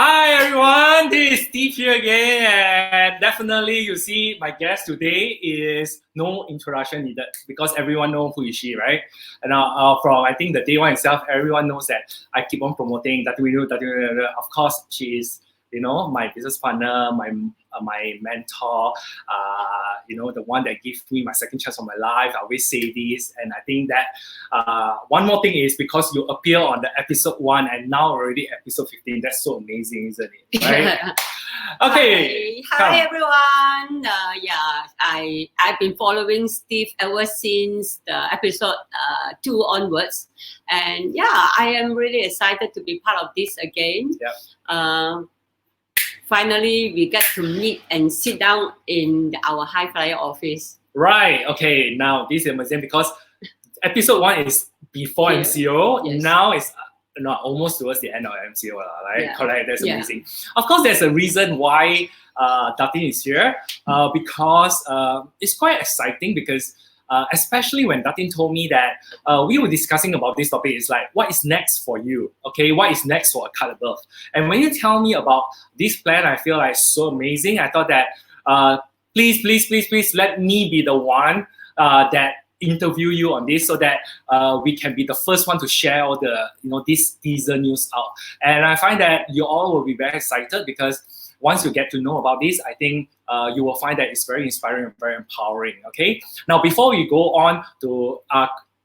Hi everyone, this is Steve here again, and definitely you see my guest today is no introduction needed because everyone knows who is she, right? And from I think the day one itself, everyone knows that I keep on promoting that we do. Of course, she is my business partner, my mentor, the one that gives me my second chance of my life. I always say this, and I think that one more thing is because you appear on the episode 1 and now already episode 15. That's so amazing, isn't it? Right? Okay. Hi everyone. I've been following Steve ever since the episode 2 onwards, and I am really excited to be part of this again. Yep. Finally, we get to meet and sit down in our high flyer office. Right. Okay. Now this is amazing because episode 1 is before MCO. Yes. Now it's almost towards the end of MCO, right? Yeah. Correct. That's amazing. Of course, there's a reason why Datin is here because it's quite exciting because especially when Datin told me that we were discussing about this topic, it's like, what is next for you? Okay, what is next for a cut above? And when you tell me about this plan, I feel like it's so amazing. I thought that please let me be the one that interview you on this so that we can be the first one to share all the this teaser news out. And I find that you all will be very excited because once you get to know about this, I think you will find that it's very inspiring and very empowering. Okay. Now, before we go on to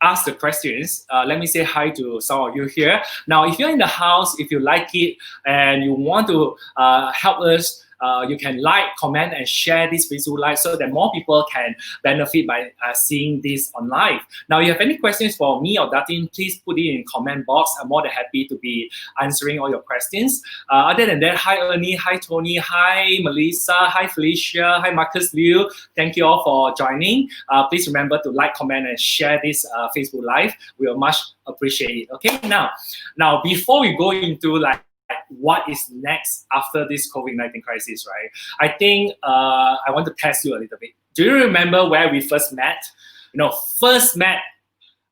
ask the questions, let me say hi to some of you here. Now, if you're in the house, if you like it and you want to help us, you can like, comment, and share this Facebook Live so that more people can benefit by seeing this on live. Now, if you have any questions for me or Datin, please put it in the comment box. I'm more than happy to be answering all your questions. Other than that, hi Ernie, hi Tony, hi Melissa, hi Felicia, hi Marcus Liu. Thank you all for joining. Please remember to like, comment, and share this Facebook Live. We will much appreciate it. Okay, now before we go into what is next after this COVID-19 crisis, right? I think I want to test you a little bit. Do you remember where we first met? First met,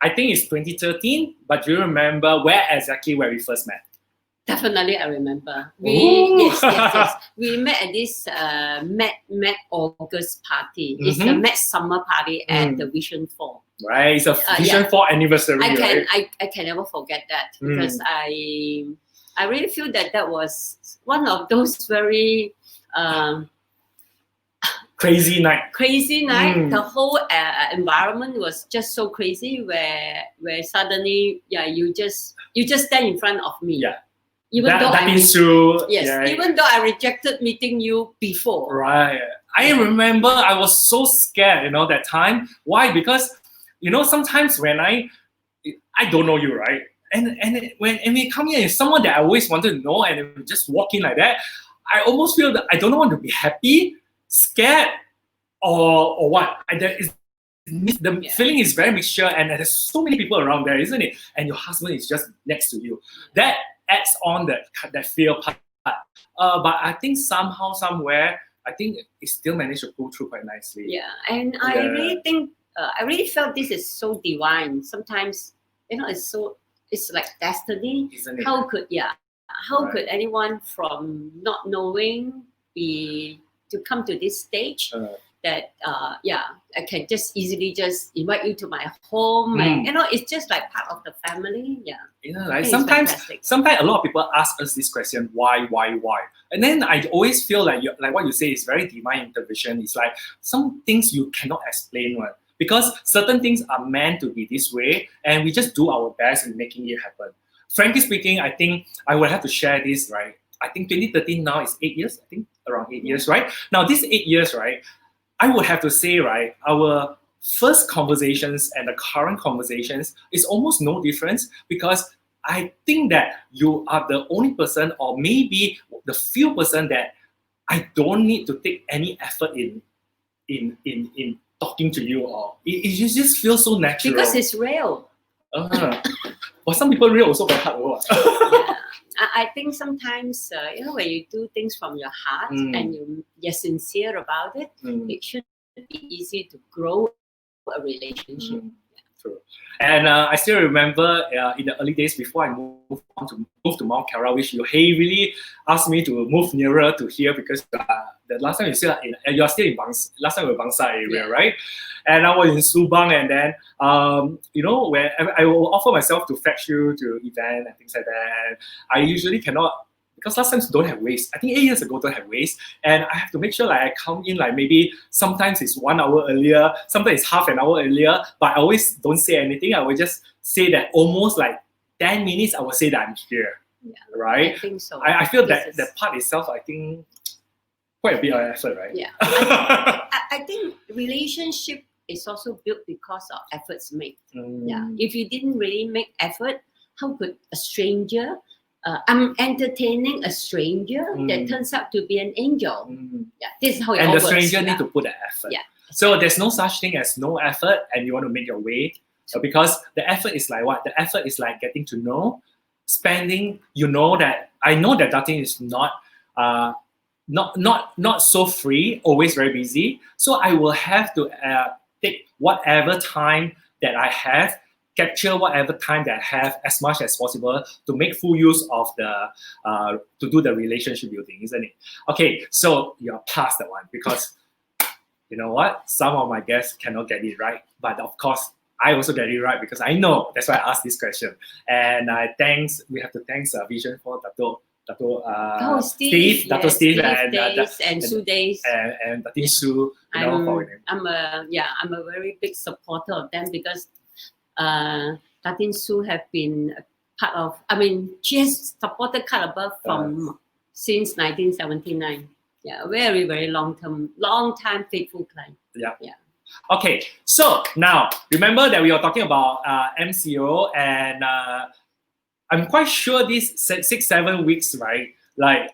I think it's 2013, but do you remember where we first met? Definitely, I remember. Yes. We met at this Met August party. It's the Met Summer party at the Vision 4. Right, it's a Vision 4 anniversary, right? I can never forget that because I really feel that was one of those very crazy night. The whole environment was just so crazy where suddenly you just stand in front of me. Yeah. Even though I rejected meeting you before. Right. I remember I was so scared, that time. Why? Because sometimes when I don't know you, right? And when we come here, it's someone that I always wanted to know, and just walk in like that, I almost feel that I don't want to be happy, scared, or what. The feeling is very mixture, and there's so many people around there, isn't it? And your husband is just next to you. That adds on that fear part. But I think somehow, somewhere, I think it still managed to pull through quite nicely. Yeah, and I really think, I really felt this is so divine. Sometimes, it's like destiny. Isn't it? How could anyone from not knowing to come to this stage that I can just easily just invite you to my home and it's just like part of the family. Sometimes a lot of people ask us this question, why? And then I always feel like what you say is very divine intervention. It's like some things you cannot explain, right? Because certain things are meant to be this way, and we just do our best in making it happen. Frankly speaking, I think I will have to share this, right? I think 2013 now is 8 years, I think around 8 years, right? Now, these 8 years, right, I would have to say, right, our first conversations and the current conversations is almost no difference because I think that you are the only person or maybe the few person that I don't need to take any effort in talking to you, or it just feels so natural. Because it's real. But some people real also very hard. I think sometimes, when you do things from your heart and you're sincere about it, it should be easy to grow a relationship. True. And I still remember in the early days before I moved to Mount Kara, which you really asked me to move nearer to here because the last time you're still in last time we were Bangsa area, right? And I was in Subang, and then where I will offer myself to fetch you to event and things like that. And I usually cannot, because last times don't have waste. I think 8 years ago don't have waste, and I have to make sure like I come in like maybe sometimes it's 1 hour earlier, sometimes it's half an hour earlier, but I always don't say anything. I will just say that almost like 10 minutes. I will say that I'm here, right? I think so. I feel that the part itself, I think quite a bit of effort, right? Yeah, I think relationship is also built because of efforts made. Yeah, if you didn't really make effort, how could a stranger? I'm entertaining a stranger that turns out to be an angel. Yeah, this is how it all works. And the stranger need to put the effort. Yeah. So there's no such thing as no effort, and you want to make your way, because the effort is like what? The effort is like getting to know, spending. I know that Datin is not so free, always very busy. So I will have to take whatever time that I have, capture whatever time that I have as much as possible to make full use of to do the relationship building, isn't it? Okay, so you're past that one because you know what? Some of my guests cannot get it right, but of course I also get it right because I know. That's why I asked this question. And we have to thank Vision for Steve, and Sue Days, and Datin Sue. I'm a very big supporter of them because Datin Sue have been part of. I mean, she has supported Cut Above since 1979. Yeah, very very long time faithful client. Yeah. Okay, so now remember that we were talking about MCO, and I'm quite sure these 6-7 weeks, right? Like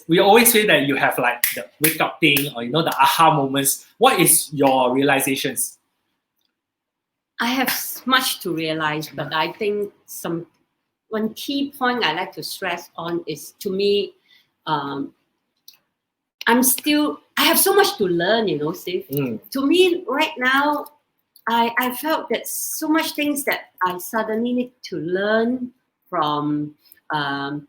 we always say that you have like the wake up thing, or the aha moments. What is your realizations? I have much to realize, but I think one key point I like to stress on is, to me, I have so much to learn, Steve. To me, right now, I felt that so much things that I suddenly need to learn from my,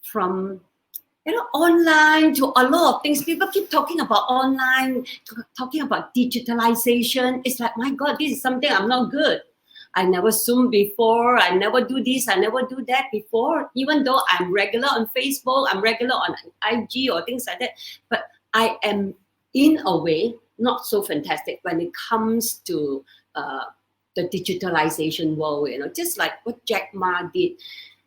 from online to a lot of things. People keep talking about online, talking about digitalization. It's like, my God, this is something I'm not good. I never Zoom before. I never do this. I never do that before. Even though I'm regular on Facebook, I'm regular on IG or things like that. But I am, in a way, not so fantastic when it comes to the digitalization world. Just like what Jack Ma did.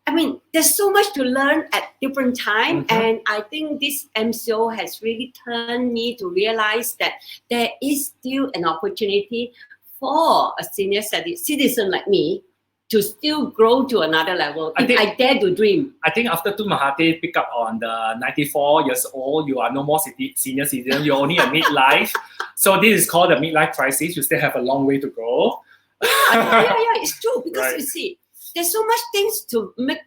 I mean, there's so much to learn at different times, and I think this MCO has really turned me to realize that there is still an opportunity for a senior citizen like me to still grow to another level. I dare to dream. I think after Tun Mahathir pick up on the 94 years old, you are no more senior citizen. You're only a midlife. So this is called the midlife crisis. You still have a long way to go. Yeah, it's true, because you see, there's so much things to make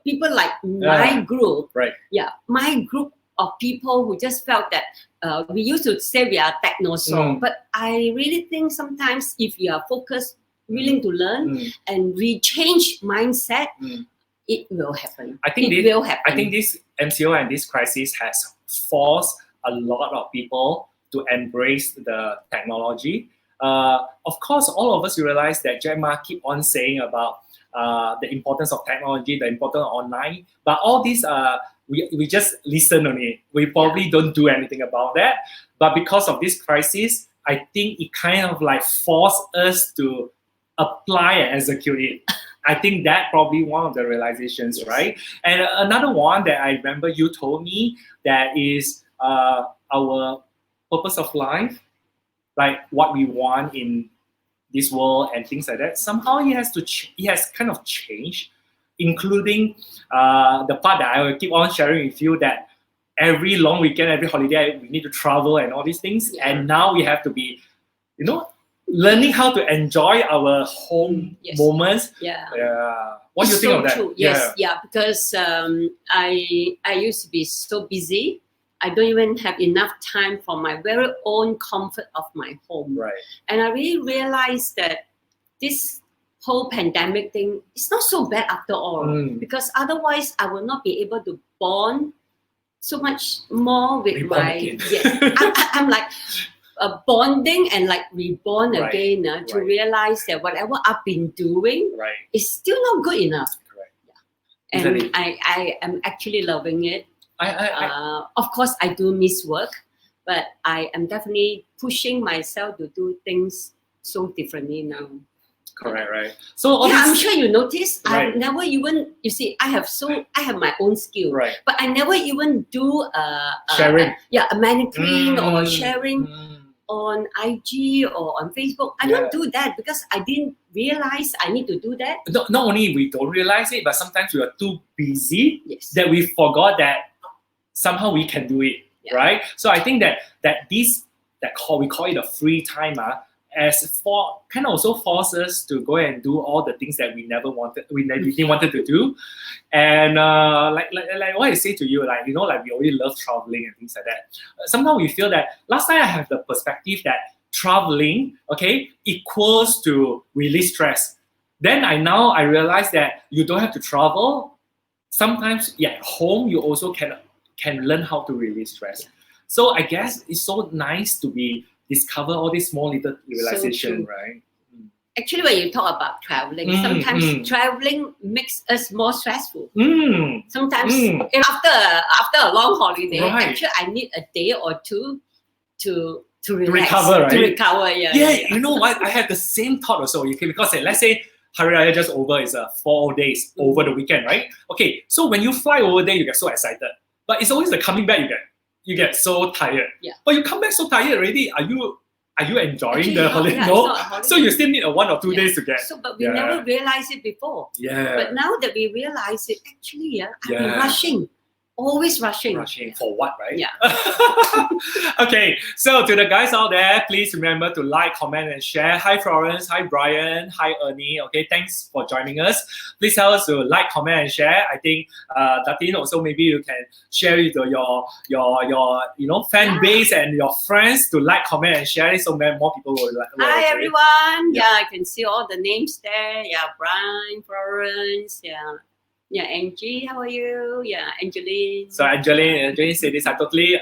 people like my group. Right. Yeah, my group of people who just felt that we used to say we are techno-soul, but I really think sometimes if you are focused, willing to learn, and we change mindset, it will happen. I think this MCO and this crisis has forced a lot of people to embrace the technology. Of course, all of us realize that Jack Ma keep on saying about the importance of technology, the importance of online, but all these we just listen on it. We probably don't do anything about that. But because of this crisis, I think it kind of like forced us to apply and execute it. I think that probably one of the realizations, right? And another one that I remember you told me that is our purpose of life, like what we want in this world and things like that. Somehow it has kind of changed, including the part that I will keep on sharing with you, that every long weekend, every holiday, we need to travel and all these things. And now we have to be, learning how to enjoy our home moments. What do you think of that? True. Yes, because I used to be so busy. I don't even have enough time for my very own comfort of my home. Right. And I really realized that this whole pandemic thing is not so bad after all, because otherwise I will not be able to bond so much more with I'm like bonding and like reborn again to realize that whatever I've been doing is still not good enough. And I am actually loving it. Of course, I do miss work, but I am definitely pushing myself to do things so differently now. Correct, right? So I'm sure you notice. I've never even, you see, I have my own skill, but I never even do sharing. A mannequin or sharing on IG or on Facebook. I don't do that because I didn't realize I need to do that. Not only we don't realize it, but sometimes we are too busy that we forgot that somehow we can do it, right? So I think that we call it a free time, kind of also force us to go and do all the things that we didn't wanted to do. And like what I say to you, like, you know, like we already love traveling and things like that. Sometimes we feel that last time I have the perspective that traveling, equals to release stress. Then I realize that you don't have to travel. Sometimes at home you also can learn how to release stress. So I guess it's so nice to discover all these small little realization, right? Actually, when you talk about traveling, sometimes traveling makes us more stressful. Sometimes after a long holiday, actually I need a day or two to relax, recover, right? To recover, You know what? I had the same thought also. Because let's say Hari Raya just over, is 4 days over the weekend, right? Okay, so when you fly over there, you get so excited, but it's always the coming back you get so tired. But you come back so tired already. Are you enjoying the holiday? No. So you still need 1 or 2 days to get. But we never realized it before. But now that we realize it, actually, I've been rushing. Always rushing. Rushing for what, right? Okay, so to the guys out there, please remember to like, comment, and share. Hi Florence, hi Brian, hi Ernie. Okay, thanks for joining us. Please help us to like, comment, and share. I think Datin also, maybe you can share with your fan base and your friends to like, comment, and share it so more people will like. Hi everyone. I can see all the names there. Brian, Florence. Angie, how are you? Angeline. So Angeline said this. I totally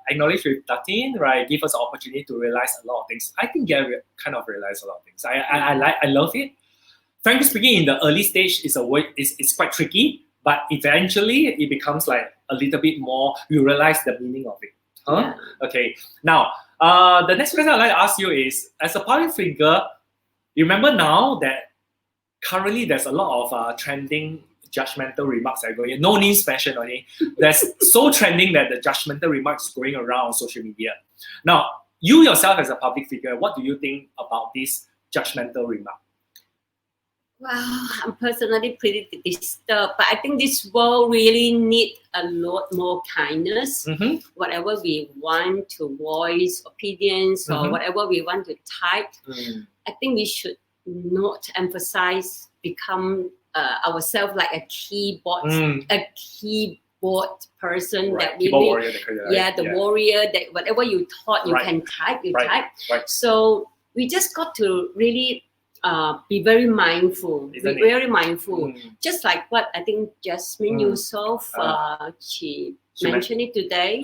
acknowledge with Datin, right? Give us an opportunity to realize a lot of things. I think kind of realize a lot of things. I love it. Frankly speaking, in the early stage, it's quite tricky, but eventually it becomes like a little bit more. You realize the meaning of it. Okay. Now, the next question I'd like to ask you is, as a public figure, you remember now that currently there's a lot of trending judgmental remarks that are going. No names mentioned only. That's so trending that the judgmental remarks going around on social media. Now, you yourself as a public figure, what do you think about this judgmental remark? Well, I'm personally pretty disturbed, but I think this world really needs a lot more kindness. Whatever we want to voice opinions or whatever we want to type, I think we should not emphasize become ourselves like a keyboard person that really, warrior that whatever you thought you can type, type. So we just got to really be very mindful. Very mindful. Just like what I think Jasmine Yusof, she mentioned it today.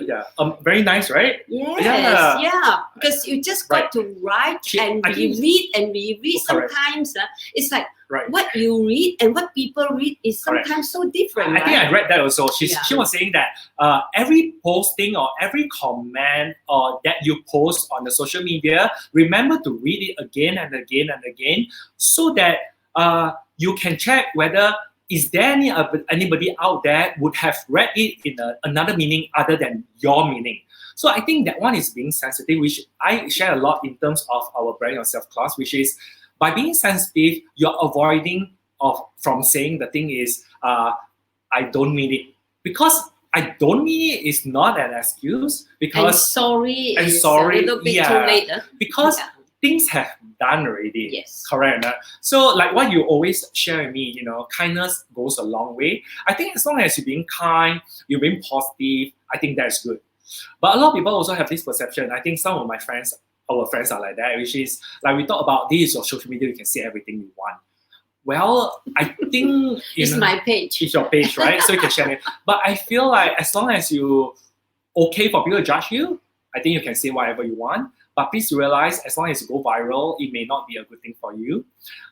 Very nice, right? Yes, because you just got to write and reread sometimes. It's like what you read and what people read is sometimes so different. I think I read that also. She was saying that every posting or every comment or that you post on the social media, remember to read it again and again and again, so that you can check whether is there anybody out there would have read it in another meaning other than your meaning. So I think that one is being sensitive, which I share a lot in terms of our Brand Yourself class, which is by being sensitive, you're avoiding from saying the thing is, I don't mean it. Because I don't mean it is not an excuse. Because sorry a little bit too late. Because things have done already. Yes. Correct. So like what you always share with me, kindness goes a long way. I think as long as you're being kind, you're being positive, I think that's good. But a lot of people also have this perception. I think some of our friends are like that, which is like we talk about this on social media, you can see everything you want. Well, I think it's my page. It's your page, right? So you can share it. But I feel like as long as you okay for people to judge you, I think you can say whatever you want. But please realize, as long as you go viral, it may not be a good thing for you.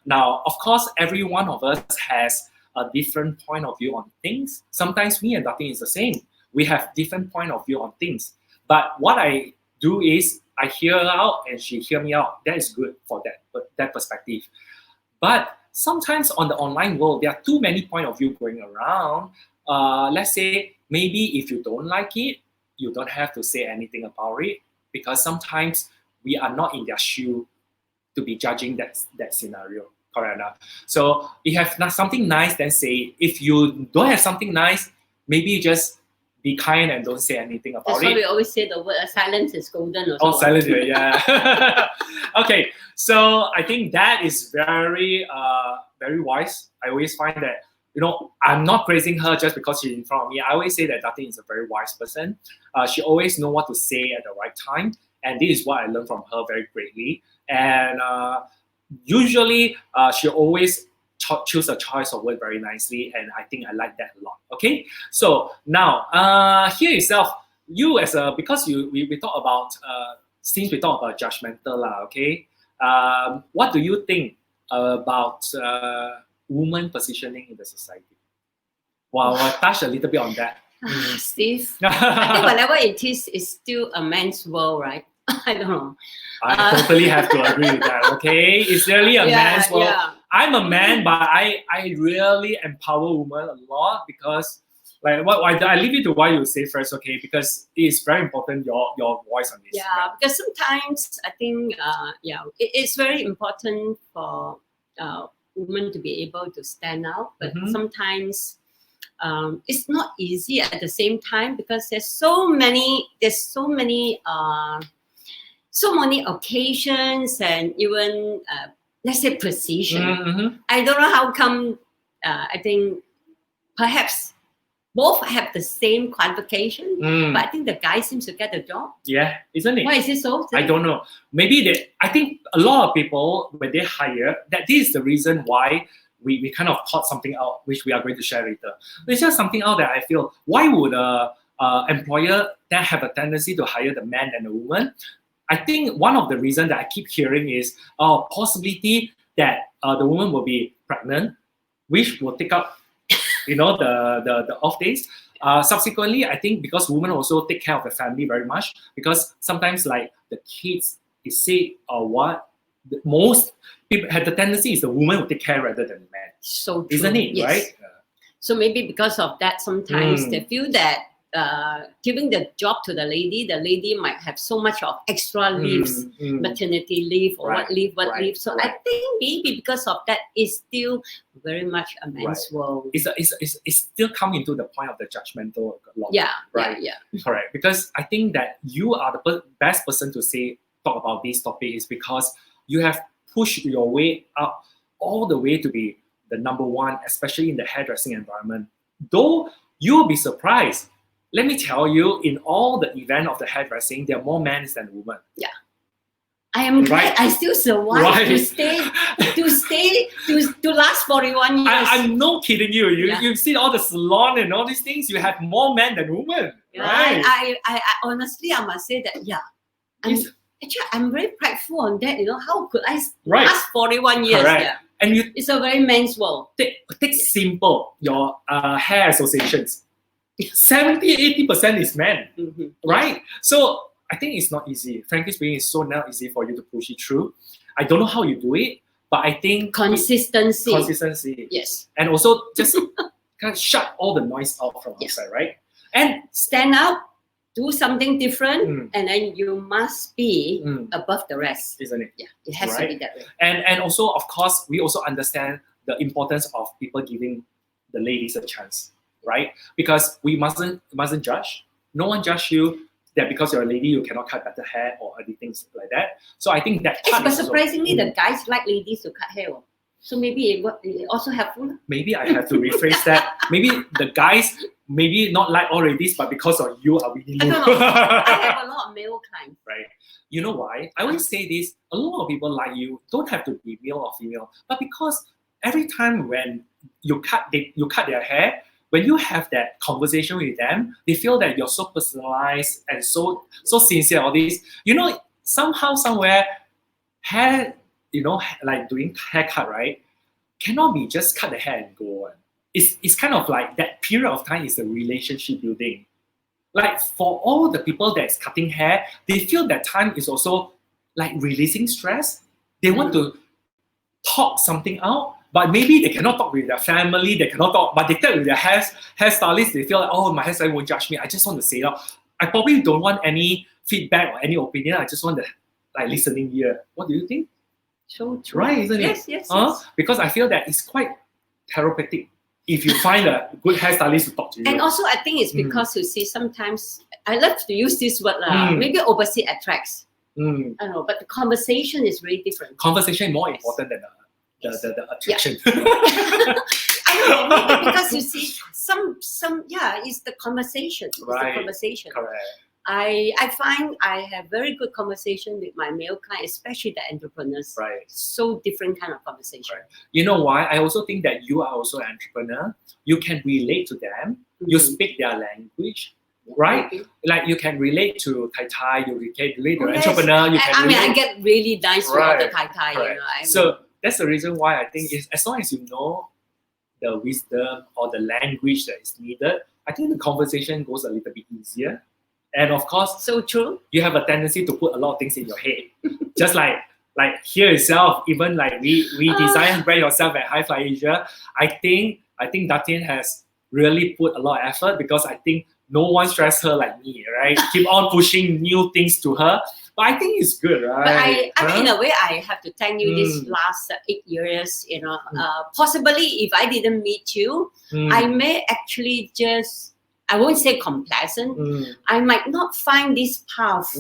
Now, of course, every one of us has a different point of view on things. Sometimes me and Datin is the same. We have different point of view on things. But what I do is I hear her out and she hear me out. That is good for that perspective. But sometimes on the online world, there are too many point of view going around. Let's say maybe if you don't like it, you don't have to say anything about it, because sometimes we are not in their shoe to be judging that scenario. Correct enough. So if you have something nice, then say it. If you don't have something nice, maybe just be kind and don't say anything about That's it. why we always say the word silence is golden. Also. Oh, silence, yeah. Okay, so I think that is very, very wise. I always find that, I'm not praising her just because she's in front of me. I always say that Datin is a very wise person. She always know what to say at the right time. And this is what I learned from her very greatly. And usually, she always choose a choice of word very nicely. And I think I like that a lot. Okay? So now, here yourself, you as a, because we talk about, since we talk about judgmental, okay? What do you think about women positioning in the society? Well, I'll touch a little bit on that. Steve, I think whatever it is, it's still a man's world, right? I don't know. I totally have to agree with that, okay? It's really a man's world. Yeah. I'm a man, but I really empower women a lot because, like, I leave it to what you say first, okay? Because it's very important, your voice on this. Yeah, right? Because sometimes I think, it's very important for women to be able to stand out, but sometimes it's not easy at the same time because there's so many occasions and even let's say position. I don't know how come. I think perhaps both have the same qualification, but I think the guy seems to get the job. Yeah, isn't it? Why is it so? I don't know. Maybe I think a lot of people, when they hire, that this is the reason why we kind of thought something out, which we are going to share later. It's just something out that I feel, why would a employer that have a tendency to hire the man and the woman? I think one of the reasons that I keep hearing is possibility that the woman will be pregnant, which will take up the off days. Subsequently, I think because women also take care of the family very much, because sometimes like the kids is sick or what, most people have the tendency is the woman will take care rather than the man. So true. Isn't it, yes. Right? So maybe because of that, sometimes they feel that giving the job to the lady might have so much of extra leaves, maternity leave or what leave. So I think maybe because of that, it's still very much a man's world. It's still coming to the point of the judgmental law. Yeah, right. Yeah. Correct. Because I think that you are the best person to talk about this topic is because you have pushed your way up all the way to be the number one, especially in the hairdressing environment. Though you'll be surprised. Let me tell you, in all the event of the hairdressing, there are more men than women. Yeah. I am glad I still survived to last 41 years. I'm not kidding you. You see all the salon and all these things, you have more men than women. Yeah, right? I honestly, I must say that, I'm very prideful on that. How could I last 41 years? Correct. Yeah. And it's a very man's world. Take simple, your hair associations. 70-80% is men, right? So I think it's not easy. Frankly speaking, it's so not easy for you to push it through. I don't know how you do it, but I think consistency. Yes. And also just kind of shut all the noise out from outside, right? And stand out, do something different, and then you must be above the rest. Isn't it? Yeah, it has to be that way. And also, of course, we also understand the importance of people giving the ladies a chance. Right? Because we mustn't judge. No one judge you that because you're a lady you cannot cut better hair or other things like that. So I think that. But surprisingly, the guys like ladies to cut hair. So maybe it also helpful. Maybe I have to rephrase that. Maybe the guys maybe not like all ladies, but because of you are Winnie Loo. I have a lot of male clients. Right. You know why? I always say this, a lot of people like you don't have to be male or female, but because every time when you cut their hair, when you have that conversation with them, they feel that you're so personalized and so sincere, all this. You know, somehow, somewhere, hair, you know, like doing haircut, right? Cannot be just cut the hair and go on. It's kind of like that period of time is a relationship building. Like for all the people that's cutting hair, they feel that time is also like releasing stress. They want to talk something out, but maybe they cannot talk with their family, they cannot talk, but they talk with their hairstylist, they feel like, oh, my hairstylist won't judge me, I just want to say it out. I probably don't want any feedback or any opinion, I just want the like listening ear. What do you think? So true. Right, isn't it? Yes. Because I feel that it's quite therapeutic if you find a good hairstylist to talk to you. And also I think it's because you see sometimes, I love to use this word, maybe opposite attracts. I don't know, but the conversation is really different. Conversation is more important than the attraction. I don't know, maybe because you see some it's the conversation. It's right. the conversation. Correct. I find I have very good conversation with my male clients, especially the entrepreneurs. Right. So different kind of conversation. Right. You know why? I also think that you are also an entrepreneur. You can relate to them. You speak their language. Right? Like you can relate to Tai, you can relate to entrepreneur. You can I get really nice with all the Tai. Right. So that's the reason why I think is as long as you know the wisdom or the language that is needed, I think the conversation goes a little bit easier. And of course, so true. You have a tendency to put a lot of things in your head. Just like here itself, even like we design and brand yourself at High Fly Asia. I think Datin has really put a lot of effort because I think no one stressed her like me, right? Keep on pushing new things to her. But I think it's good, right? But I mean, in a way, I have to thank you this last 8 years, you know. Possibly if I didn't meet you, I may actually just, I won't say complacent. I might not find this path.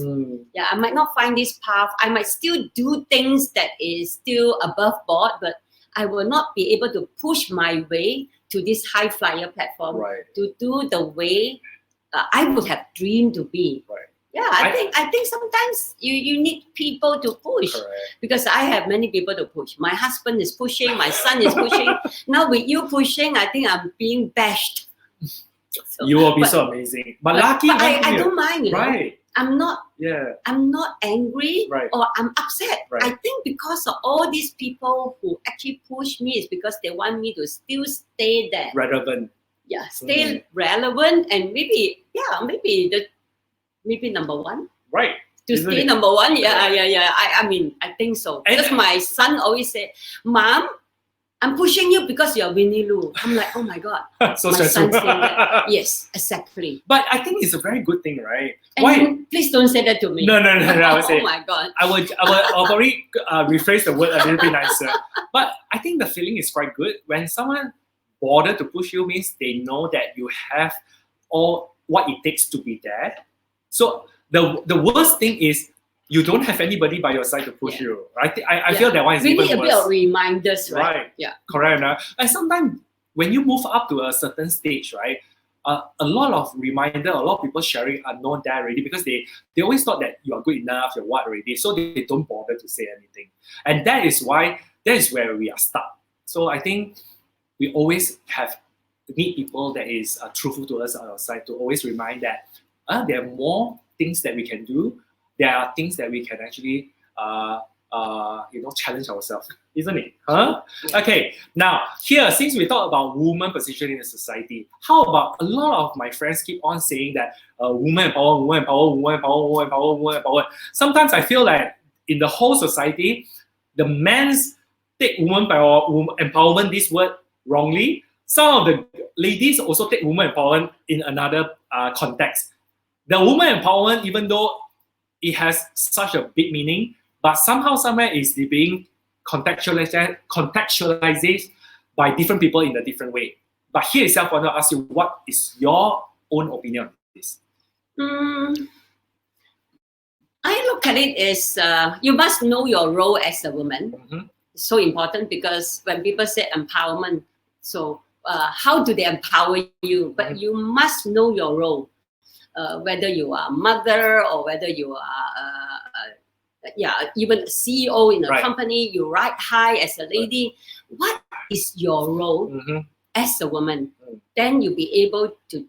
Yeah, I might not find this path. I might still do things that is still above board, but I will not be able to push my way to this high flyer platform to do the way I would have dreamed to be. Right. Yeah, I think sometimes you need people to push. Because I have many people to push. My husband is pushing, my son is pushing. Now with you pushing, I think I'm being bashed. So, you will be so amazing. But lucky, I don't mind, you know. Right. I'm not angry or I'm upset. Right. I think because of all these people who actually push me is because they want me to still stay there. Relevant. Yeah, stay relevant and maybe number one. Right. To stay number one. Yeah. I mean, I think so. Because my son always said, Mom, I'm pushing you because you're Winnie Loo. I'm like, oh my God. So my stressful. son saying that. Yes, exactly. But I think it's a very good thing, right? And Why? Please don't say that to me. No. I would say, oh my God. I'll probably rephrase the word a little bit nicer. But I think the feeling is quite good. When someone bother to push you means they know that you have all what it takes to be there. So the worst thing is you don't have anybody by your side to push you. I feel that one is even worse. We need a bit of reminders, right? Right. Yeah. Correct. And sometimes when you move up to a certain stage, right, a lot of reminder, a lot of people sharing are not there already because they always thought that you are good enough, you're what already, so they don't bother to say anything. And that is where we are stuck. So I think we always need people that is truthful to us on our side to always remind that there are more things that we can do. There are things that we can actually, challenge ourselves, isn't it? Huh? Yeah. Okay. Now here, since we talk about woman position in the society, how about a lot of my friends keep on saying that woman empower, woman empower, woman empower, woman empower, woman empower. Sometimes I feel like in the whole society, the men's take woman empowerment this word wrongly. Some of the ladies also take woman empowerment in another context. The woman empowerment, even though it has such a big meaning, but somehow, somewhere is being contextualized by different people in a different way. But here itself, I want to ask you, what is your own opinion on this? I look at it as you must know your role as a woman. so important, because when people say empowerment, so how do they empower you? But you must know your role, whether you are a mother or whether you are even a CEO in a company, you ride high as a lady. What is your role as a woman? Then you'll be able to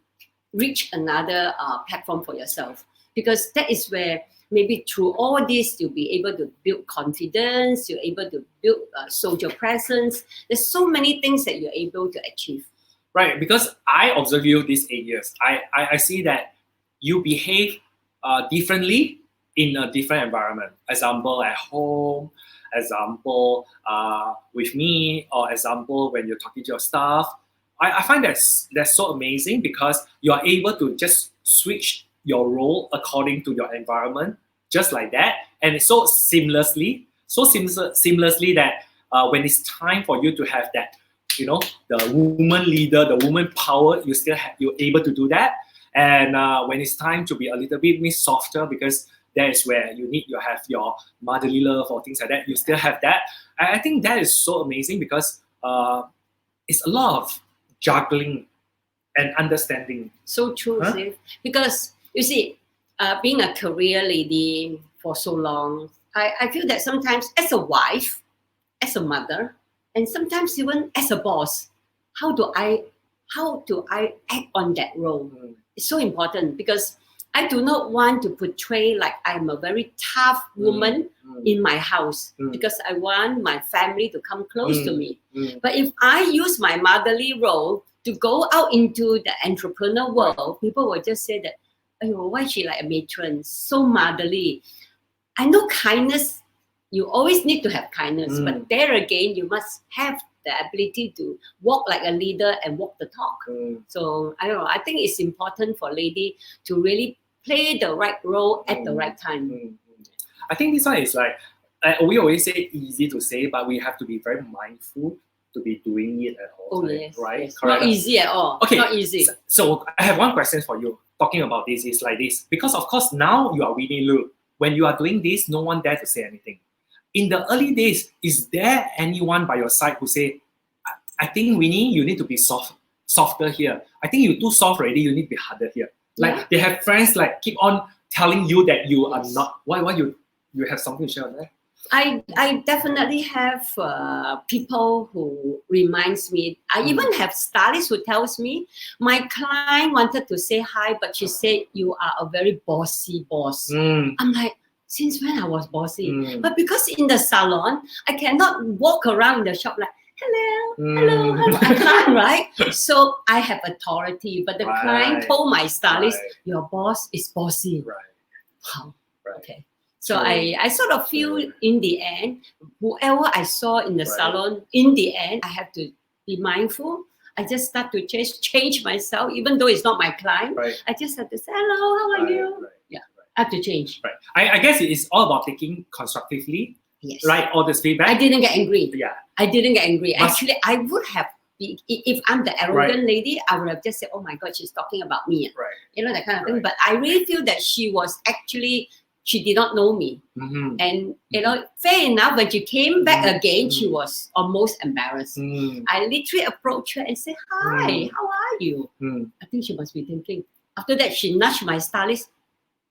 reach another platform for yourself, because that is where maybe through all this you'll be able to build confidence, you're able to build social presence. There's so many things that you're able to achieve. Right, because I observe you these 8 years. I see that you behave differently in a different environment. Example, at home, example, with me, or example, when you're talking to your staff. I find that's so amazing, because you are able to just switch your role according to your environment, just like that, and it's so seamlessly that when it's time for you to have that, the woman leader, the woman power, you're able to do that. And when it's time to be a little bit more softer, because that is where you have your motherly love or things like that, you still have that. I think that is so amazing, because it's a lot of juggling and understanding. So true, Steve. Because you see, being a career lady for so long, I feel that sometimes as a wife, as a mother, and sometimes even as a boss, how do I act on that role? It's so important, because I do not want to portray like I'm a very tough woman in my house, because I want my family to come close to me. But if I use my motherly role to go out into the entrepreneur world, people will just say that, oh, why is she like a matron, so motherly? I know kindness, you always need to have kindness, but there again, you must have the ability to walk like a leader and walk the talk. So I don't know, I think it's important for lady to really play the right role at the right time. I think this one is like, we always say easy to say, but we have to be very mindful to be doing it at all times, right? Yes. Not easy at all. Okay, not easy. So I have one question for you. Talking about this is like this, because of course now you are Winnie Loo. When you are doing this, no one dare to say anything. In the early days, is there anyone by your side who say, I think Winnie, you need to be softer here. I think you're too soft already, you need to be harder here. Like they have friends like keep on telling you that you are not. Why you have something to share on that? I definitely have people who reminds me. I even have stylists who tells me, my client wanted to say hi, but she said you are a very bossy boss. I'm like, since when I was bossy? But because in the salon, I cannot walk around in the shop like, hello. I can't, right? So I have authority, but the client told my stylist, your boss is bossy. Wow. Okay. So I sort of feel in the end, whoever I saw in the salon, in the end, I have to be mindful. I just start to change myself, even though it's not my client. I just have to say, hello, how are you? I have to change. I guess it is all about taking constructively. Yes. Right, all this feedback. I didn't get angry. I didn't get angry. But actually, I would have been, if I'm the arrogant lady, I would have just said, oh my God, she's talking about me. You know, that kind of thing. But I really feel that she did not know me. And, you know, fair enough, when she came back again, she was almost embarrassed. I literally approached her and said, hi, how are you? I think she must be thinking. After that, she nudged my stylist.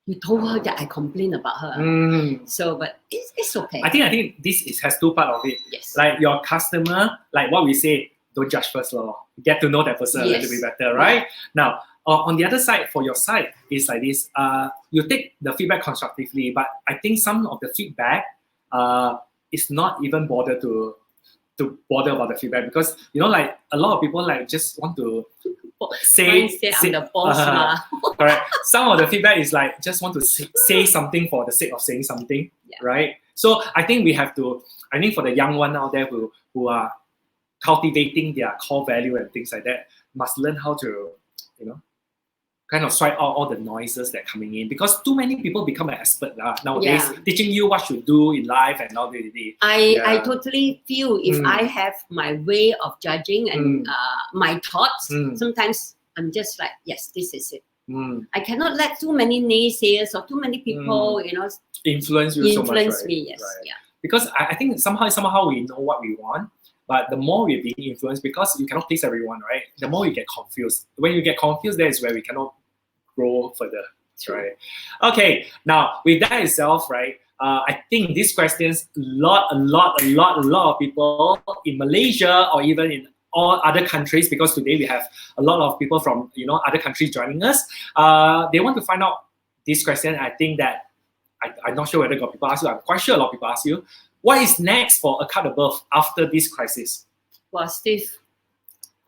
You told her that I complained about her. So, but it's okay. I think this has two parts of it. Yes. Like your customer, like what we say, don't judge first, get to know that person a little bit better, right? Now, on the other side, for your side, it's like this. You take the feedback constructively, but I think some of the feedback is not even bother about the feedback, because you know, like a lot of people like just want to say I'm the boss. Correct. Some of the feedback is like just want to say something for the sake of saying something, right? So I think we have to. I think for the young one out there who are cultivating their core value and things like that, must learn how to, you know, kind of strike out all the noises that are coming in, because too many people become an expert nowadays, teaching you what to do in life and all the. I totally feel if I have my way of judging and my thoughts, sometimes I'm just like, yes, this is it. I cannot let too many naysayers or too many people, you know, influence you so much. Me. Yes, Because I think somehow we know what we want, but the more we're being influenced, because you cannot please everyone, right? The more you get confused. When you get confused, that is where we cannot grow further, right? Okay, now with that itself, right? I think these questions, a lot of people in Malaysia or even in all other countries, because today we have a lot of people from other countries joining us. They want to find out this question. I think that I'm not sure whether got people ask you. I'm quite sure a lot of people ask you, what is next for A Cut Above after this crisis? Well, Steve,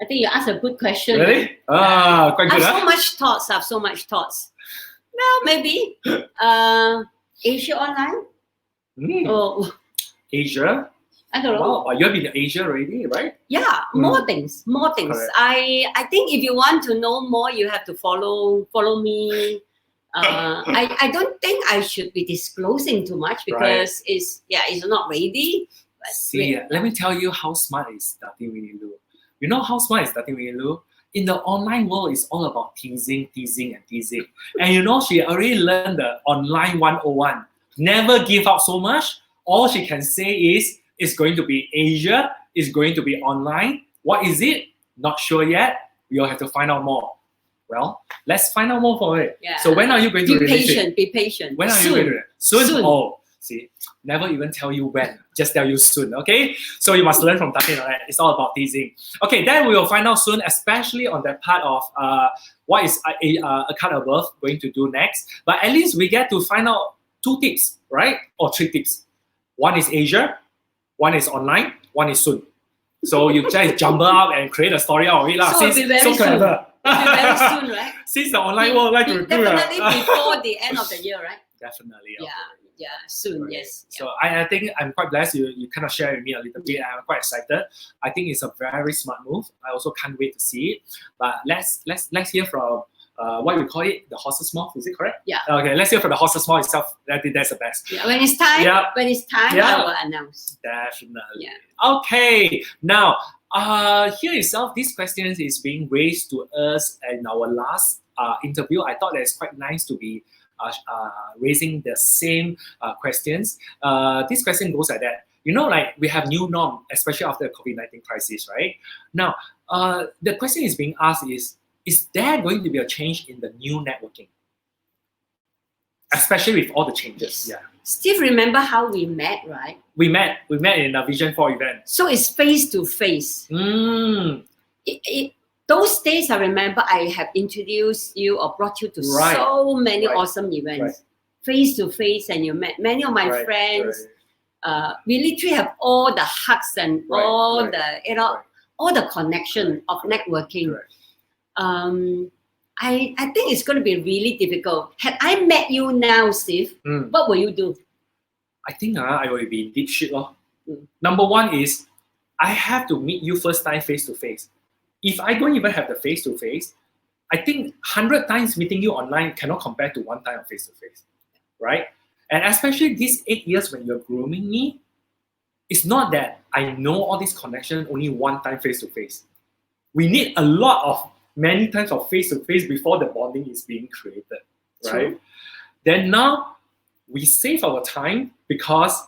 I think you asked a good question. Really? Quite good. I have so much thoughts. Well, maybe Asia Online. Oh, Asia. I don't know. Wow, but you have been in Asia already, right? Yeah, more things. Correct. I think if you want to know more, you have to follow me. I don't think I should be disclosing too much because it's not ready. See, let me tell you how smart is starting Winnie Loo. You know how smart is starting Winnie Loo? In the online world, it's all about teasing. And she already learned the online 101. Never give up so much. All she can say is, it's going to be Asia, it's going to be online. What is it? Not sure yet. We'll have to find out more. Well, let's find out more for it. Yeah. So when are you going to release it? Be patient. When are you going to release it? Soon. Oh, see, never even tell you when. Just tell you soon, okay? So you must learn from Tatin, right? It's all about teasing. Okay, then we will find out soon, especially on that part of what is A Cut Above going to do next. But at least we get to find out 2 tips, right? Or 3 tips. One is Asia, one is online, one is soon. So you just jumble up and create a story out of it. So it'll be very soon. It'll be very soon, right? Since the online world like to do definitely before the end of the year, right? Definitely. Yeah, soon, right. Yes. So I think I'm quite blessed you kind of share with me a little bit. I'm quite excited. I think it's a very smart move. I also can't wait to see it. But let's hear from what we call it, the horse's mouth. Is it correct? Yeah. Okay, let's hear from the horse's mouth itself. I think that's the best. Yeah, when it's time, I will announce. Definitely. Yeah. Okay, now here itself, this question is being raised to us in our last interview. I thought that it's quite nice to be raising the same questions. This question goes like that. Like we have new norm, especially after the COVID-19 crisis, right? Now, the question is being asked is there going to be a change in the new networking? Especially with all the changes. Yes. Yeah. Steve, remember how we met, right? We met in a Vision 4 event. So it's face to face. Those days I remember I have introduced you or brought you to so many awesome events. Face to face, and you met many of my friends. We literally have all the hugs and all the connection of networking. I think it's going to be really difficult. Had I met you now, Steve, what will you do? I think I will be in deep shit. Number one is I have to meet you first time face to face. If I don't even have the face to face, I think 100 times meeting you online cannot compare to 1 time of face to face, right? And especially these 8 years when you're grooming me, it's not that I know all this connection only 1 time face to face. We need a lot of many times of face to face before the bonding is being created, right? True. Then now we save our time because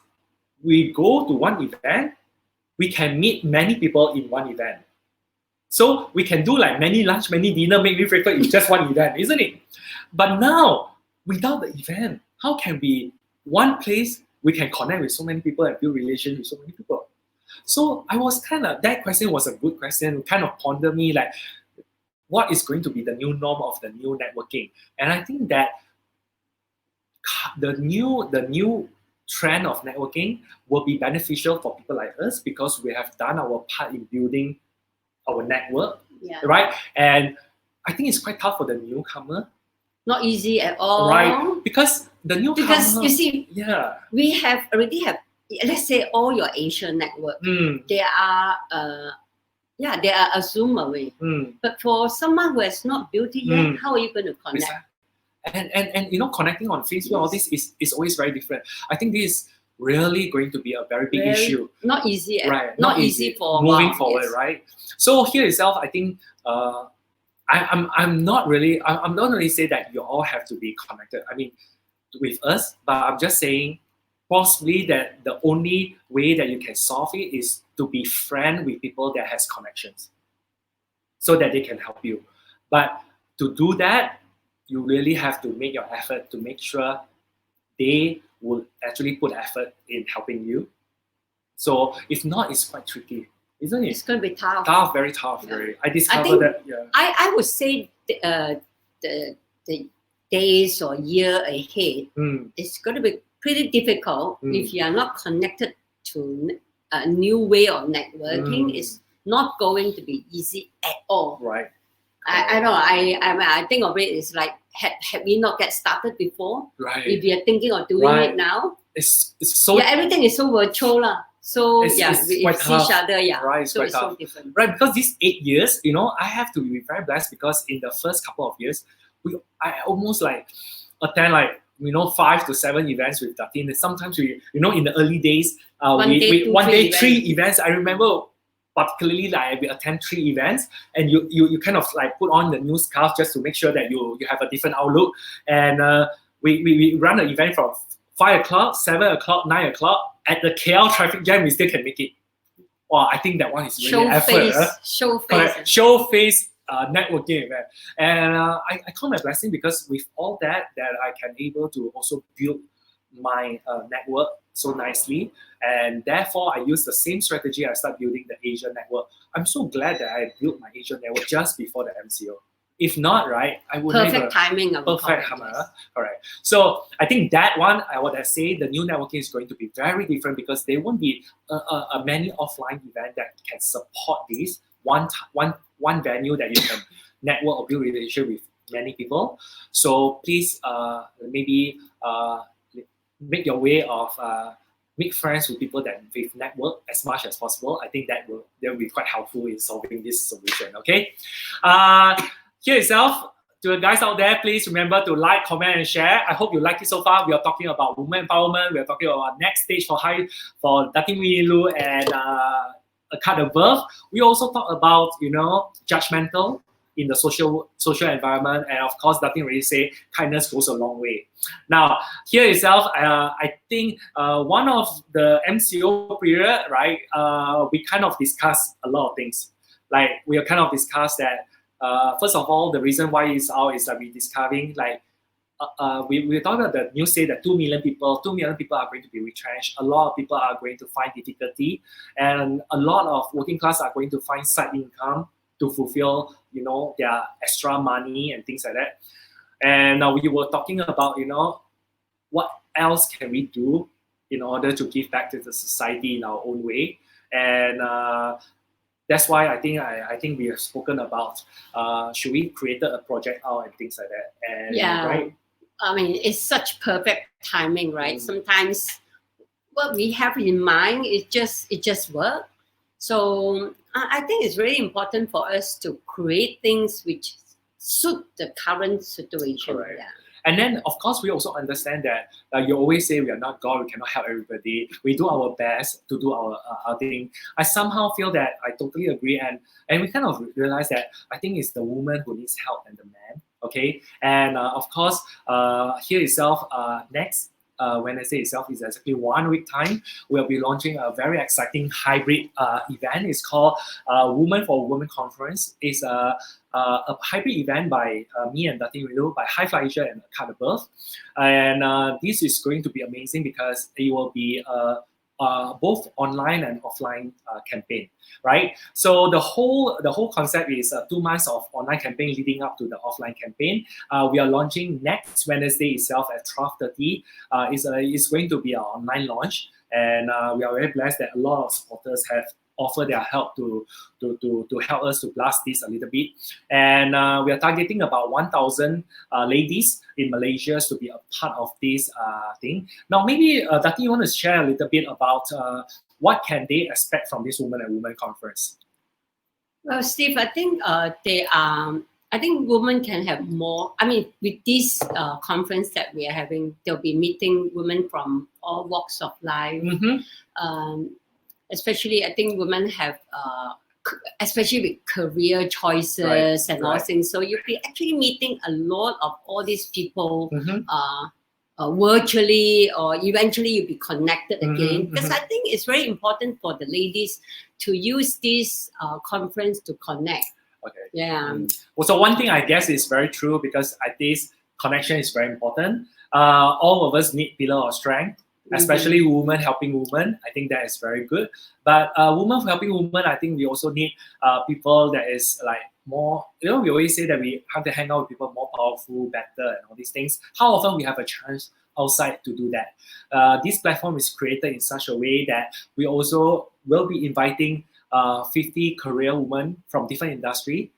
we go to one event, we can meet many people in one event. So we can do like many lunch, many dinner, make me breakfast in just one event, isn't it? But now, without the event, how can we, one place, we can connect with so many people and build relations with so many people? So I was that question was a good question, kind of pondered me like, what is going to be the new norm of the new networking? And I think that the new trend of networking will be beneficial for people like us because we have done our part in building our network, right? And I think it's quite tough for the newcomer. Not easy at all. Right, because the newcomer... Because you see, we already have, let's say all your Asian network, they are a Zoom away. But for someone who has not built it yet, how are you going to connect? And connecting on Facebook, all this is always very different. I think this is really going to be a very big issue. Not easy, right? Not easy for moving forward, right? So here itself, I think I'm not really say that you all have to be connected. I mean, with us, but I'm just saying, possibly that the only way that you can solve it is to be friend with people that has connections, so that they can help you. But to do that, you really have to make your effort to make sure they will actually put effort in helping you. So if not, it's quite tricky, isn't it? It's going to be tough. Tough, very tough. Yeah. Very. I discovered that. Yeah. I would say the days or year ahead, it's going to be pretty difficult if you are not connected to a new way of networking. It's not going to be easy at all. Right. I know. I think of it is like had we not get started before. Right. If we are thinking of doing it now, it's so everything is so virtual lah. So it's we quite see each other. Right. So it's so different. Right, because these 8 years, I have to be very blessed because in the first couple of years, I almost like attend 5 to 7 events with the team. And sometimes we, in the early days, one day, 3 events. I remember particularly we attend 3 events, and you kind of put on the new scarf just to make sure that you have a different outlook. And we run an event from 5 o'clock, 7 o'clock, 9 o'clock. At the KL traffic jam, we still can make it. Wow, I think that one is really effort. Show face networking event. And I count my blessing because with all that I can able to also build my network so nicely. And therefore, I use the same strategy. I start building the Asia network. I'm so glad that I built my Asia network just before the MCO. If not, right, I would perfect timing. Perfect hammer. Correct. So I think that one, I would say the new networking is going to be very different because there won't be a many offline event that can support this one venue that you can network or build relationship with many people. So please maybe make your way of make friends with people that with network as much as possible. I think that will be quite helpful in solving this solution. Okay. Here itself, to the guys out there, please remember to like, comment, and share. I hope you like it so far. We are talking about women empowerment. We are talking about next stage for Dating Winnie Loo and a cut above. We also talk about judgmental in the social environment, and of course, nothing really say kindness goes a long way. Now, here itself, I think one of the MCO period, right? We kind of discuss a lot of things. We kind of discussed that. First of all, the reason why it's out is that we're discovering we're talking about the news say that 2 million people are going to be retrenched. A lot of people are going to find difficulty, and a lot of working class are going to find side income to fulfill, their extra money and things like that. And we were talking about, what else can we do in order to give back to the society in our own way. And that's why I think we have spoken about should we create a project out and things like that. And right? I mean, it's such perfect timing, right? Sometimes what we have in mind it just works. So I think it's really important for us to create things which suit the current situation. Correct. Yeah. And then, of course, we also understand that you always say we are not God, we cannot help everybody. We do our best to do our thing. I somehow feel that I totally agree. And we kind of realize that I think it's the woman who needs help than the man. Okay. And of course, here itself, next Wednesday itself is exactly 1 week time. We'll be launching a very exciting hybrid event. It's called Women for Women Conference. It's a hybrid event by me and Dating Winnie Loo, by High Fly Asia and Cut Above. And this is going to be amazing because it will be both online and offline campaign, right? So the whole concept is 2 months of online campaign leading up to the offline campaign. We are launching next Wednesday itself at 12:30. It's going to be our online launch, and we are very blessed that a lot of supporters have offer their help to help us to blast this a little bit. And we are targeting about 1,000 ladies in Malaysia to be a part of this thing. Now, maybe Dati, you want to share a little bit about what can they expect from this Women and Women Conference? Well, Steve, I think I think women can have more. I mean, with this conference that we are having, they'll be meeting women from all walks of life. Especially, I think women have, especially with career choices and all things. So you'll be actually meeting a lot of all these people virtually, or eventually you'll be connected again. Because I think it's very important for the ladies to use this conference to connect. Okay. Yeah. Well, so one thing I guess is very true, because at this connection is very important. All of us need pillar of strength, especially women helping women. I think that is very good. But women helping women, I think we also need people that is like more, we always say that we have to hang out with people more powerful, better, and all these things. How often we have a chance outside to do that? This platform is created in such a way that we also will be inviting 50 career women from different industry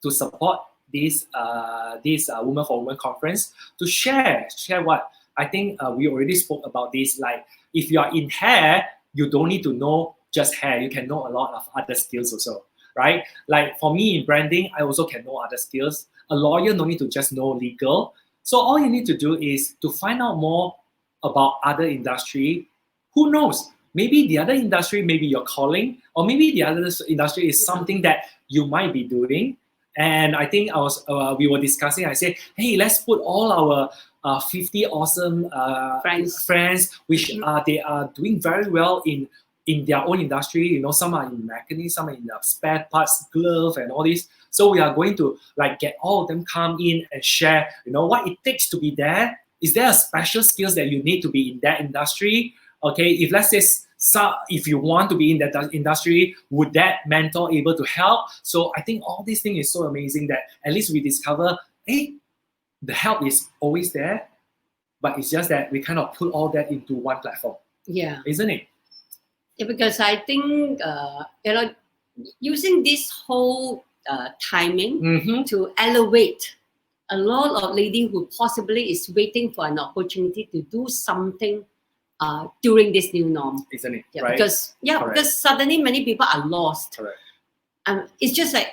to support this Women for Women conference, to share what I think we already spoke about this. Like, if you are in hair, you don't need to know just hair. You can know a lot of other skills also, right? Like for me in branding, I also can know other skills. A lawyer no need to just know legal. So all you need to do is to find out more about other industry. Who knows? Maybe the other industry, maybe your calling, or maybe the other industry is something that you might be doing. And I think we were discussing, I said, hey, let's put all our 50 awesome friends, which they are doing very well in their own industry. Some are in mechanics, some are in the spare parts, glove, and all this. So we are going to like get all of them come in and share, what it takes to be there. Is there a special skills that you need to be in that industry? Okay, if let's say, if you want to be in that industry, would that mentor able to help? So I think all these things is so amazing that at least we discover, hey, the help is always there, but it's just that we kind of put all that into one platform. Yeah. Isn't it? Yeah, because I think, using this whole timing to elevate a lot of lady who possibly is waiting for an opportunity to do something during this new norm, isn't it? Yeah, right? Because suddenly many people are lost. Correct. It's just like,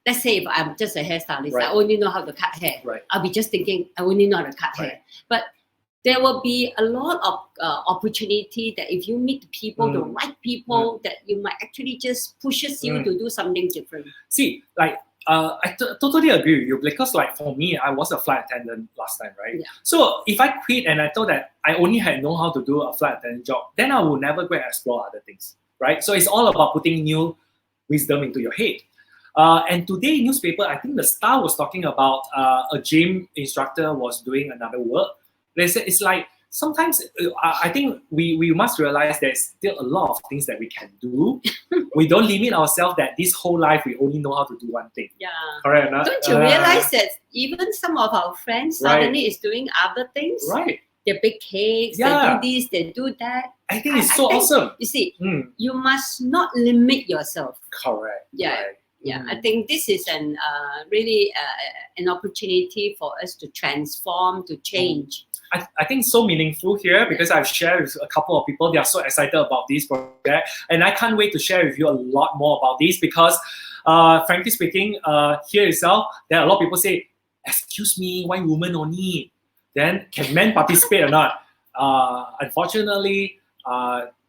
let's say if I'm just a hairstylist, right. I only know how to cut hair. Right. I'll be just thinking I only know how to cut hair. But there will be a lot of opportunity that if you meet people, the right people, that you might actually just pushes you to do something different. See, like I totally agree with you, because like for me, I was a flight attendant last time, right? Yeah. So if I quit and I thought that I only had know how to do a flight attendant job, then I will never go and explore other things, right? So it's all about putting new wisdom into your head. And today, newspaper, I think the Star was talking about a gym instructor was doing another work. They said it's like sometimes I think we must realize there's still a lot of things that we can do. We don't limit ourselves that this whole life we only know how to do one thing. Yeah. Correct or not? Don't you realize that even some of our friends suddenly is doing other things? Right. They bake cakes, they do this, they do that. I think it's so awesome. You see, you must not limit yourself. Correct. Yeah. Right. Yeah, I think this is really an opportunity for us to transform, to change. I think it's so meaningful here, because I've shared with a couple of people. They are so excited about this project, and I can't wait to share with you a lot more about this, because frankly speaking, here itself, there are a lot of people say, excuse me, why women only? Then can men participate or not? Unfortunately,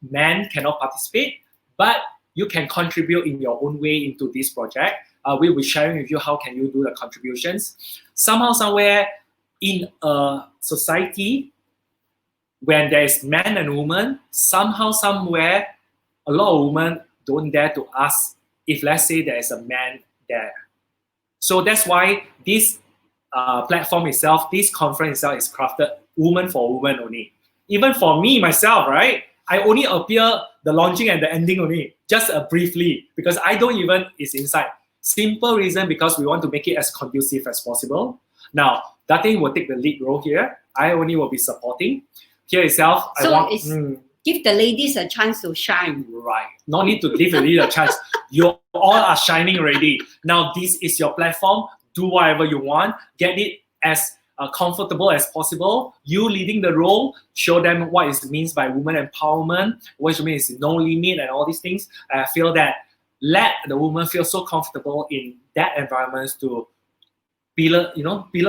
men cannot participate, but you can contribute in your own way into this project. We will be sharing with you how can you do the contributions. Somehow, somewhere in a society, when there is man and woman, somehow, somewhere, a lot of women don't dare to ask if, let's say, there is a man there. So that's why this platform itself, this conference itself is crafted woman for woman only. Even for me, myself, right? I only appear the launching and the ending only, just briefly, because I don't even, it's inside. Simple reason, because we want to make it as conducive as possible. Now, Datin will take the lead role here. I only will be supporting. Here itself, give the ladies a chance to shine. Right. No need to give the ladies a chance. You all are shining already. Now, this is your platform. Do whatever you want. Get it as comfortable as possible. You leading the role, show them what it means by women empowerment, what it means no limit and all these things. I feel that let the woman feel so comfortable in that environment to pillar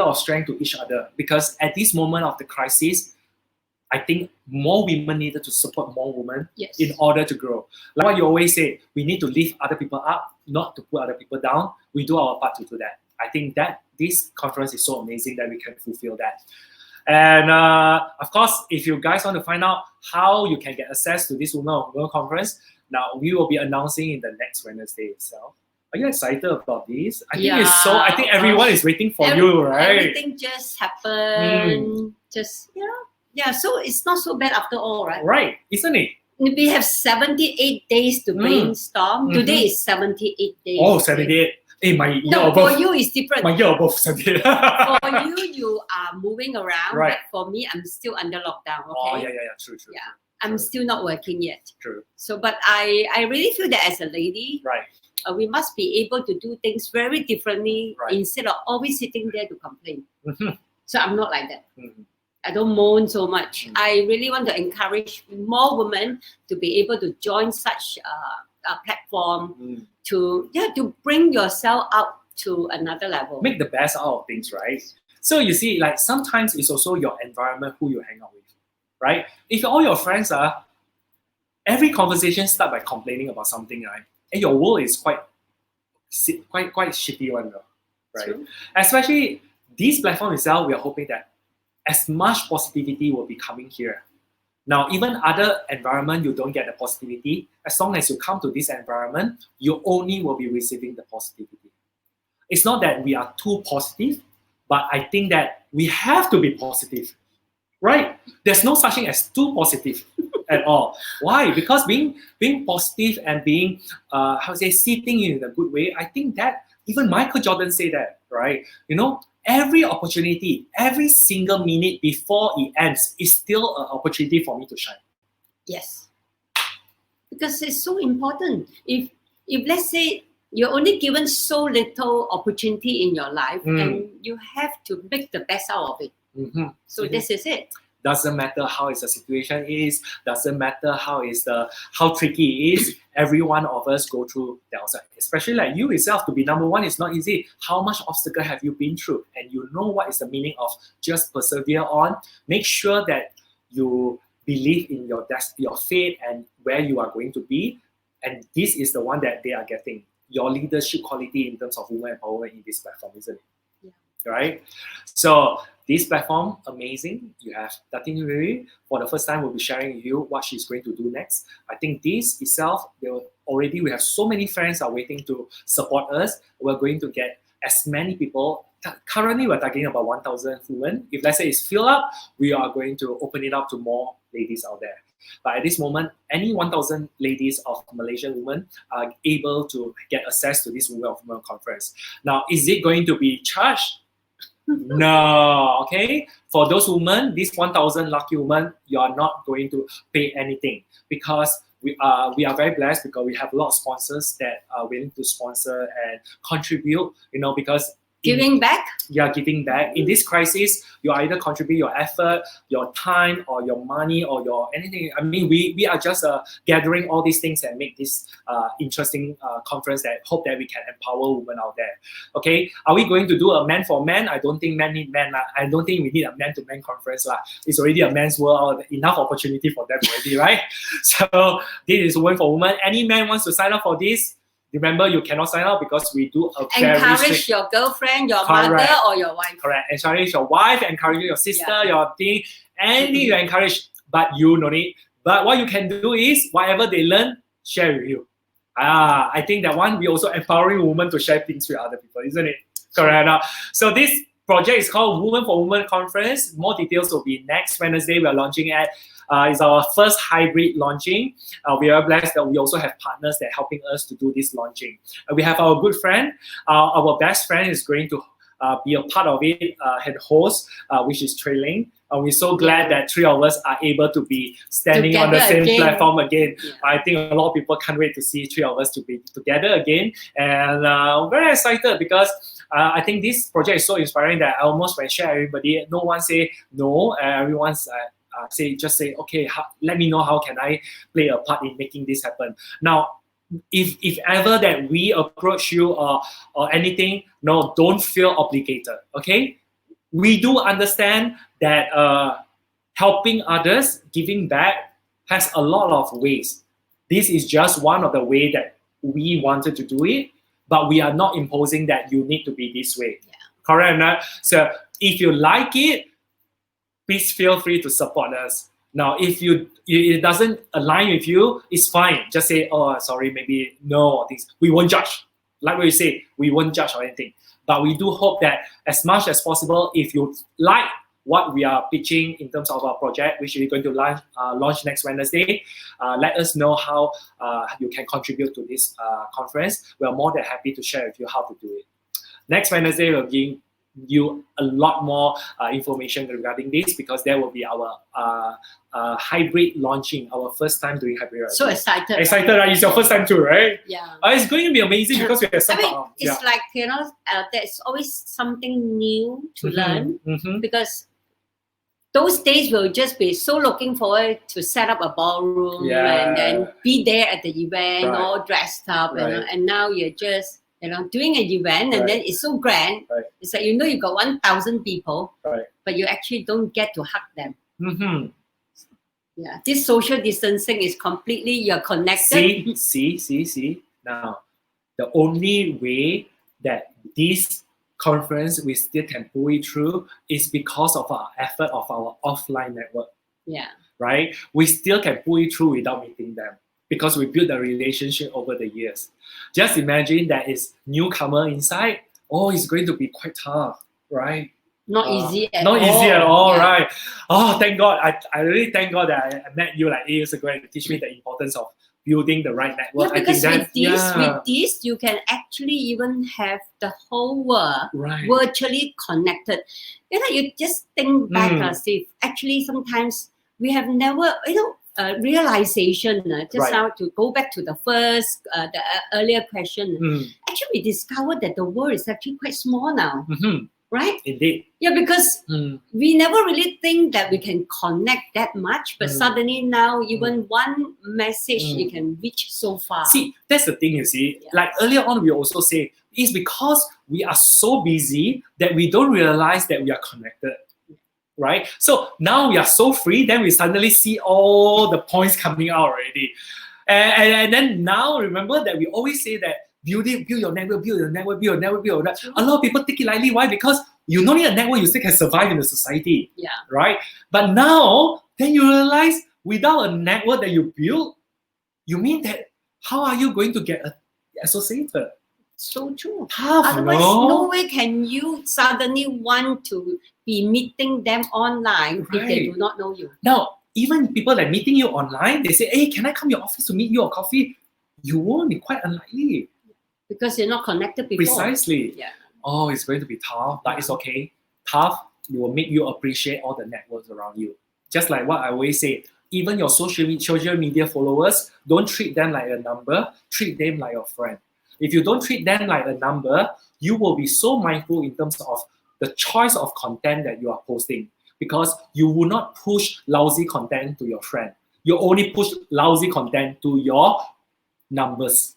of strength to each other. Because at this moment of the crisis, I think more women needed to support more women in order to grow. Like what you always say, we need to lift other people up, not to put other people down. We do our part to do that. I think that this conference is so amazing that we can fulfill that. And of course, if you guys want to find out how you can get access to this Women Conference, now we will be announcing in the next Wednesday itself. Are you excited about this? I think it's so. I think everyone is waiting for you, right? Everything just happened. Just yeah. So it's not so bad after all, right? Right, isn't it? We have 78 days to brainstorm. Today is 78 days. Oh, 78. Hey, my year No, above. for you it's different. My year above 78. For you are moving around. Right. But for me, I'm still under lockdown. Okay. Oh, yeah. True. Yeah. I'm still not working yet. True. So, but I really feel that as a lady, Right. We must be able to do things very differently Right. instead of always sitting there to complain. Mhm. So I'm not like that. Mhm. I don't moan so much. Mm. I really want to encourage more women to be able to join such a platform to bring yourself out to another level. Make the best out of things, right? So you see, like sometimes it's also your environment who you hang out with, right? If all your friends are, every conversation start by complaining about something, right? And your world is quite shitty one, though, right? True. Especially this platform itself, we are hoping that as much positivity will be coming here. Now, even other environment, you don't get the positivity. As long as you come to this environment, you only will be receiving the positivity. It's not that we are too positive, but I think that we have to be positive, right? There's no such thing as too positive at all. Why? Because being positive and being, sitting in a good way, I think that even Michael Jordan said that, right? You know, every opportunity, every single minute before it ends is still an opportunity for me to shine. Yes. Because it's so important. If let's say you're only given so little opportunity in your life, and you have to make the best out of it. So this is it. Doesn't matter how is the situation is, doesn't matter how tricky it is, every one of us go through the outside. Especially like you yourself, to be number one is not easy. How much obstacle have you been through? And you know what is the meaning of just persevere on. Make sure that you believe in your faith and where you are going to be. And this is the one that they are getting. Your leadership quality in terms of women empowerment in this platform, isn't it? Yeah. Right? So this platform, amazing. You have Datin Yuri. For the first time, we'll be sharing with you what she's going to do next. I think this itself, we have so many friends are waiting to support us. We're going to get as many people. Currently, we're talking about 1,000 women. If let's say it's filled up, we are going to open it up to more ladies out there. But at this moment, any 1,000 ladies of Malaysian women are able to get access to this Women of Women conference. Now, is it going to be charged? No, okay? For those women, these 1,000 lucky women, you are not going to pay anything because we are very blessed because we have a lot of sponsors that are willing to sponsor and contribute, because Giving back? Yeah, giving back. In this crisis, you either contribute your effort, your time, or your money, or your anything. I mean, we are just gathering all these things and make this interesting conference that hope that we can empower women out there. Okay, are we going to do a man for man? I don't think men need men. I don't think we need a man-to-man conference. It's already a man's world. Enough opportunity for them already, right? So this is women for women. Any man wants to sign up for this? Remember, you cannot sign up because we do a very encourage your girlfriend, your mother, or your wife. Correct. Encourage your wife, encourage your sister, your thing, anything you encourage, but you no need. But what you can do is, whatever they learn, share with you. I think that one, we also empowering women to share things with other people, isn't it? Correct. So this project is called Women for Women Conference. More details will be next Wednesday. We are launching at it's our first hybrid launching. We are blessed that we also have partners that are helping us to do this launching. We have our good friend, our best friend is going to be a part of it, head host, which is Trailing. We're so glad that three of us are able to be standing on the same platform again. Yeah. I think a lot of people can't wait to see three of us to be together again. And very excited because I think this project is so inspiring that I almost want to share everybody. No one say no, everyone's just say, okay, let me know how can I play a part in making this happen. Now, if ever that we approach you or anything, no, don't feel obligated, okay? We do understand that helping others, giving back, has a lot of ways. This is just one of the ways that we wanted to do it, but we are not imposing that you need to be this way. Yeah. Correct? So if you like it, please feel free to support us. Now, if it doesn't align with you, it's fine. Just say, oh, sorry, maybe no, or things. We won't judge. Like what you say, we won't judge or anything. But we do hope that as much as possible, if you like what we are pitching in terms of our project, which we're going to launch next Wednesday, let us know how you can contribute to this conference. We are more than happy to share with you how to do it. Next Wednesday, we'll give you a lot more information regarding this, because there will be our hybrid launching, our first time doing hybrid. Right? So excited. Excited, right? It's your first time too, right? Yeah. It's going to be amazing because we have some. It's like, there's always something new to learn, because those days we'll just be so looking forward to set up a ballroom and then be there at the event, all dressed up, and now you're just doing an event, and then it's so grand. It's like, you got 1,000 people, but you actually don't get to hug them. Yeah, this social distancing is completely, you're connected. See. Now, the only way that this conference we still can pull it through is because of our effort of our offline network. Yeah. Right? We still can pull it through without meeting them, because we built a relationship over the years. Just imagine that it's newcomer inside. Oh, it's going to be quite tough, right? Not easy at all. Not easy at all, right? Oh, thank God. I really thank God that I met you like 8 years ago and teach me the importance of building the right network. Yeah, because with this, you can actually even have the whole world virtually connected. You just think back, Steve. Actually, sometimes we have never, realization. Just now to go back to the first, the earlier question. Actually, we discovered that the world is actually quite small now. Right? Indeed. Yeah, because we never really think that we can connect that much, but suddenly now even one message you can reach so far. See, that's the thing, you see. Yeah. Like earlier on, we also say, it's because we are so busy that we don't realize that we are connected. Right? So now we are so free, then we suddenly see all the points coming out already. And then now remember that we always say that build your network, build your network. A lot of people take it lightly. Why? Because you don't need a network, you still can survive in the society. Yeah. Right? But now, then you realize without a network that you build, you mean that how are you going to get associated? So true. Tough, otherwise, no way can you suddenly want to be meeting them online if they do not know you. Now, even people that meeting you online, they say, hey, can I come to your office to meet you or coffee? You won't, be quite unlikely. Because you're not connected before. Precisely. Yeah. Oh, it's going to be tough, but it's okay. Tough, it will make you appreciate all the networks around you. Just like what I always say, even your social media followers, don't treat them like a number, treat them like your friend. If you don't treat them like a number, you will be so mindful in terms of the choice of content that you are posting, because you will not push lousy content to your friend. You only push lousy content to your numbers.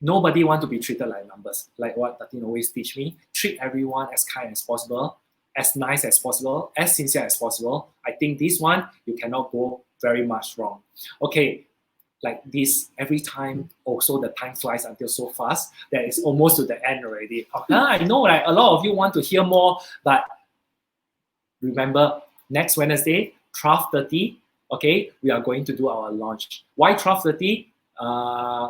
Nobody wants to be treated like numbers. Like what Tatin always teach me, treat everyone as kind as possible, as nice as possible, as sincere as possible. I think this one, you cannot go very much wrong. Okay, like this, every time also the time flies until so fast that it's almost to the end already. I know like a lot of you want to hear more, but remember, next Wednesday, 12:30, okay, we are going to do our launch. Why 12:30?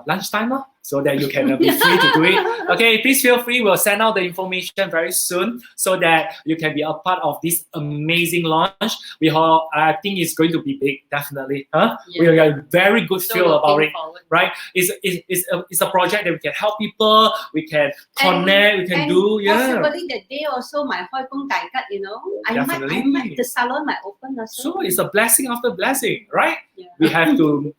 Lunchtime, so that you can be free to do it. Okay, please feel free. We'll send out the information very soon so that you can be a part of this amazing launch. I think it's going to be big, definitely. Yeah. We got a very good feel about it, right? It's a project that we can help people, we can connect, we can do. Yeah. Possibly the day also, my Hoi Kong Dai Kat, I might the salon might open also. So it's a blessing after blessing, right? Yeah. We have to.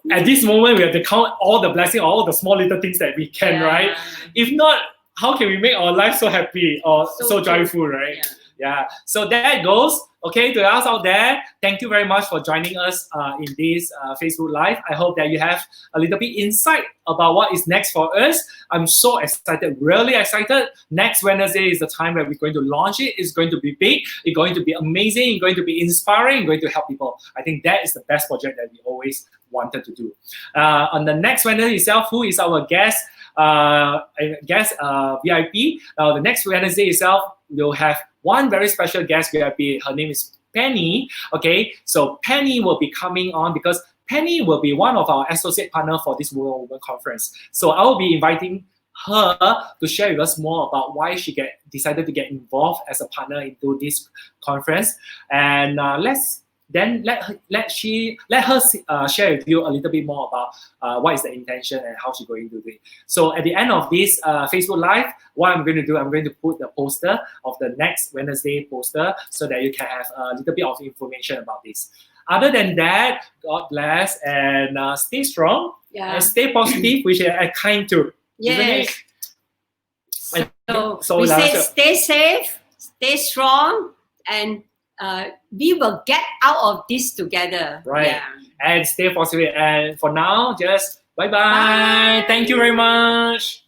At this moment, we have to count all the blessings, all the small little things that we can, right? If not, how can we make our life so happy or so joyful, right? Yeah. So that goes. Okay, to us out there, thank you very much for joining us in this Facebook Live. I hope that you have a little bit insight about what is next for us. I'm so excited, really excited. Next Wednesday is the time where we're going to launch it. It's going to be big. It's going to be amazing. It's going to be inspiring. It's going to help people. I think that is the best project that we always wanted to do. On the next Wednesday itself, who is our guest VIP? The next Wednesday itself, we'll have one very special guest VIP. Her name is Penny. Okay, so Penny will be coming on because Penny will be one of our associate partners for this Women Conference. So I will be inviting her to share with us more about why she decided to get involved as a partner into this conference. And let her share with you a little bit more about what is the intention and how she's going to do it. So at the end of this Facebook Live, what I'm going to do, I'm going to put the poster of the next Wednesday poster so that you can have a little bit of information about this. Other than that, God bless and stay strong and stay positive, which I kind to. Yes. So we say stay safe, stay strong, and we will get out of this together. Right. Yeah. And stay positive. And for now, just bye-bye. Thank you very much.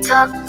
Talk,